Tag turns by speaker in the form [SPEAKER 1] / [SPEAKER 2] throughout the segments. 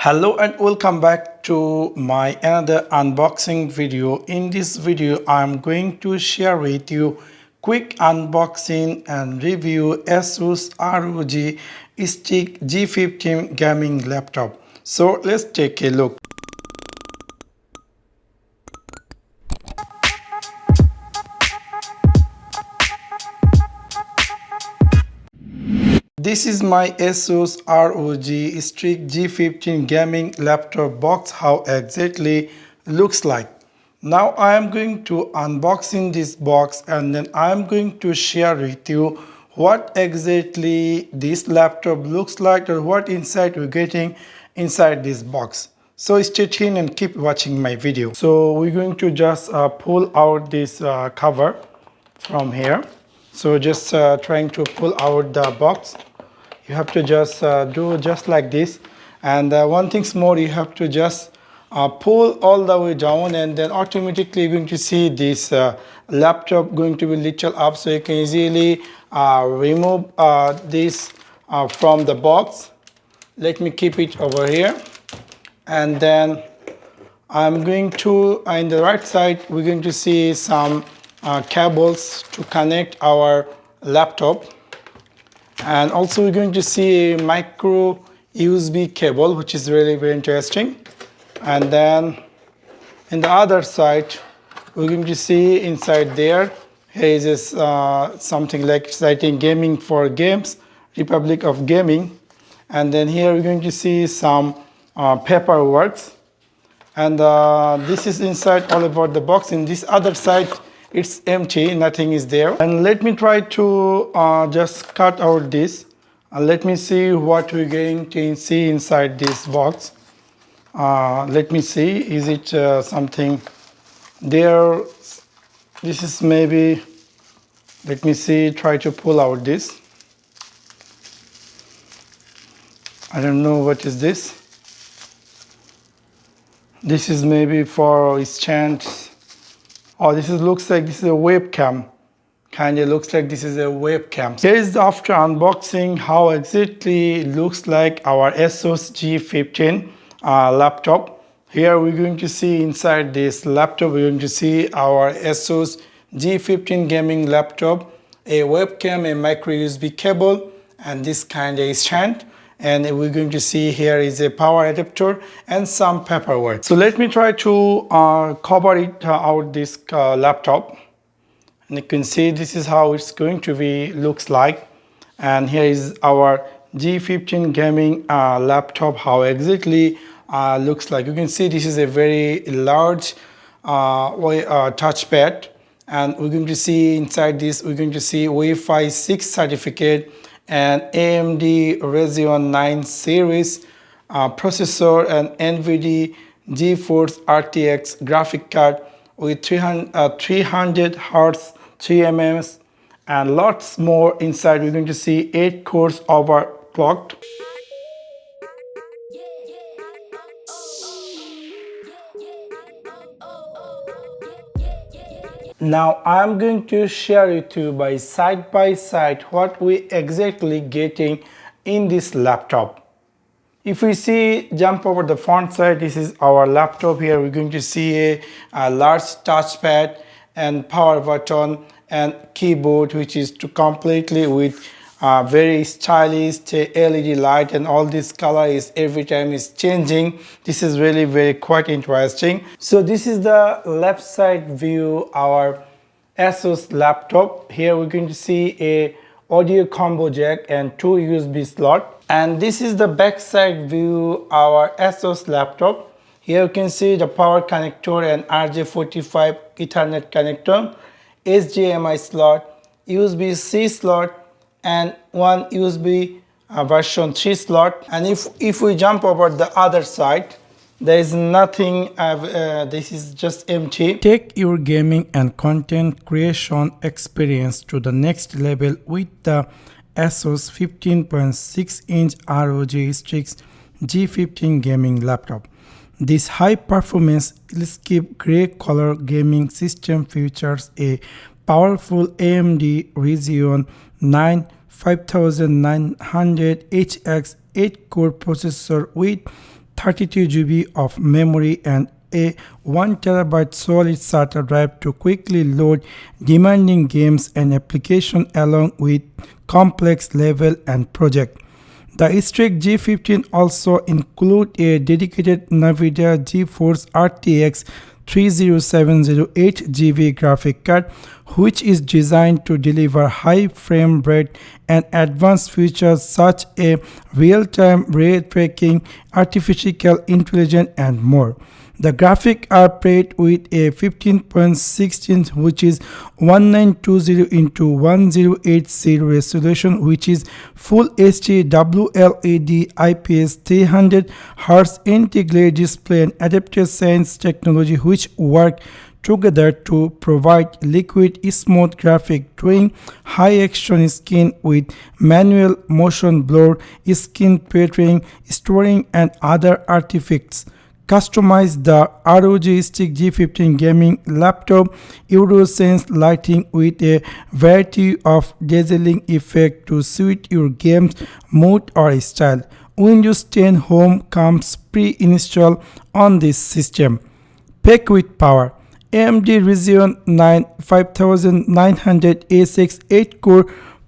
[SPEAKER 1] Hello and welcome back to my another unboxing video. In this video I am going to share with you quick unboxing and review Asus ROG Strix G15 gaming laptop. So let's take a look. This is my Asus ROG Strix G15 gaming laptop box, how exactly looks like. Now I am going to unboxing this box and then I am going to share with you what exactly this laptop looks like or what inside we're getting inside this box. So stay tuned and keep watching my video. So we're going to just pull out this cover from here. So just trying to pull out the box. You have to just do just like this, and one thing more, you have to just pull all the way down, and then automatically you're going to see this laptop going to be little up, so you can easily remove this from the box. Let me keep it over here, and then I'm going to in the right side we're going to see some cables to connect our laptop. And also we're going to see a micro USB cable, which is really very interesting. And then in the other side we're going to see inside there is this, something like exciting gaming for games, Republic of Gaming. And then here we're going to see some paperwork, and this is inside all about the box. In this other side it's empty, nothing is there. And let me try to just cut out this and let me see what we're going to see inside this box. Let me see, is it something there? This is maybe, let me see, try to pull out this. I don't know what is this. This is maybe for stand. Oh, this is, looks like this is a webcam. Kinda looks like this is a webcam. Here is after unboxing how exactly looks like our Asus G15 laptop. Here we're going to see inside this laptop, we're going to see our Asus G15 gaming laptop, a webcam, a micro USB cable, and this kind of stand. And we're going to see here is a power adapter and some paperwork. So let me try to cover it out this laptop, and you can see this is how it's going to be looks like. And here is our G15 gaming laptop, how exactly looks like. You can see this is a very large touchpad, and we're going to see inside this we're going to see Wi-Fi 6 certificate and AMD Radeon 9 series processor and NVIDIA GeForce RTX graphic card with 300 Hz 3ms and lots more inside. We're going to see 8 cores overclocked. Now I'm going to share with you by side what we exactly getting in this laptop. If we see, jump over the front side, this is our laptop. Here we're going to see a large touchpad and power button and keyboard, which is to completely with very stylish LED light, and all this color is every time is changing. This is really very quite interesting. So this is the left side view our Asus laptop. Here we're going to see a audio combo jack and 2 USB slot, and this is the back side view our Asus laptop. Here you can see the power connector and RJ45 Ethernet connector, HDMI slot, USB-C slot, and one USB version 3 slot. And if we jump over the other side, there is nothing, this is just empty. Take your gaming and content creation experience to the next level with the Asus 15.6-inch ROG Strix G15 gaming laptop. This high-performance sleek gray color gaming system features a powerful AMD Radeon 9 5900HX 8-core processor with 32 GB of memory and a 1 TB solid SATA drive to quickly load demanding games and applications along with complex level and project. The Strix G15 also includes a dedicated NVIDIA GeForce RTX 3070 8GB graphic card, which is designed to deliver high frame rate and advanced features such as real-time ray tracing, artificial intelligence, and more. The graphics are paired with a 15.6 inch, which is 1920 into 1080 resolution, which is full HD WLED IPS 300 Hz integrated display and adaptive science technology, which work together to provide liquid smooth graphic during high action skin with manual motion blur, skin patterning, storing, and other artifacts. Customize the ROG Strix G15 gaming laptop Eurosense lighting with a variety of dazzling effects to suit your game's mood or style. Windows 10 Home comes pre-installed on this system. Packed with power. AMD Ryzen 9 5900A6 8-core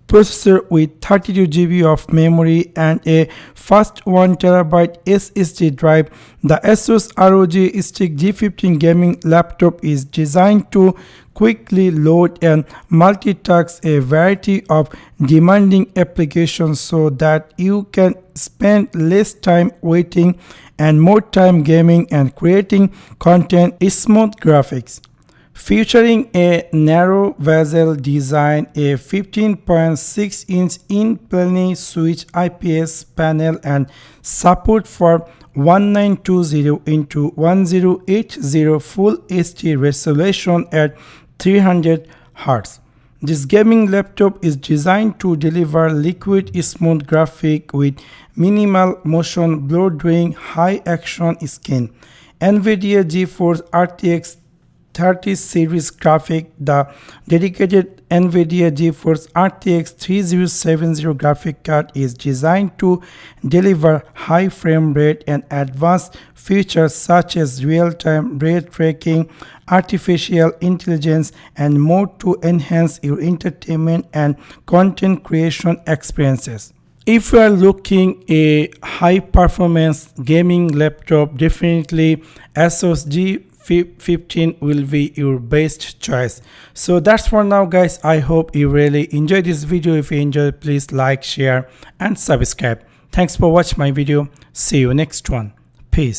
[SPEAKER 1] processor with 32 GB of memory and a fast 1 TB SSD drive. The Asus ROG Strix G15 gaming laptop is designed to quickly load and multitask a variety of demanding applications so that you can spend less time waiting and more time gaming and creating content. Smooth graphics. Featuring a narrow bezel design, a 15.6-inch in-plane switch IPS panel, and support for 1920 into 1080 Full HD resolution at 300 Hz. This gaming laptop is designed to deliver liquid smooth graphics with minimal motion blur during high action skin. NVIDIA GeForce RTX 30 series graphic. The dedicated NVIDIA GeForce RTX 3070 graphic card is designed to deliver high frame rate and advanced features such as real-time ray tracking, artificial intelligence, and more to enhance your entertainment and content creation experiences. If you are looking a high performance gaming laptop, definitely Asus G15 will be your best choice. So that's for now, guys. I hope you really enjoyed this video. If you enjoyed, please like, share, and subscribe. Thanks for watching my video. See you next one. Peace.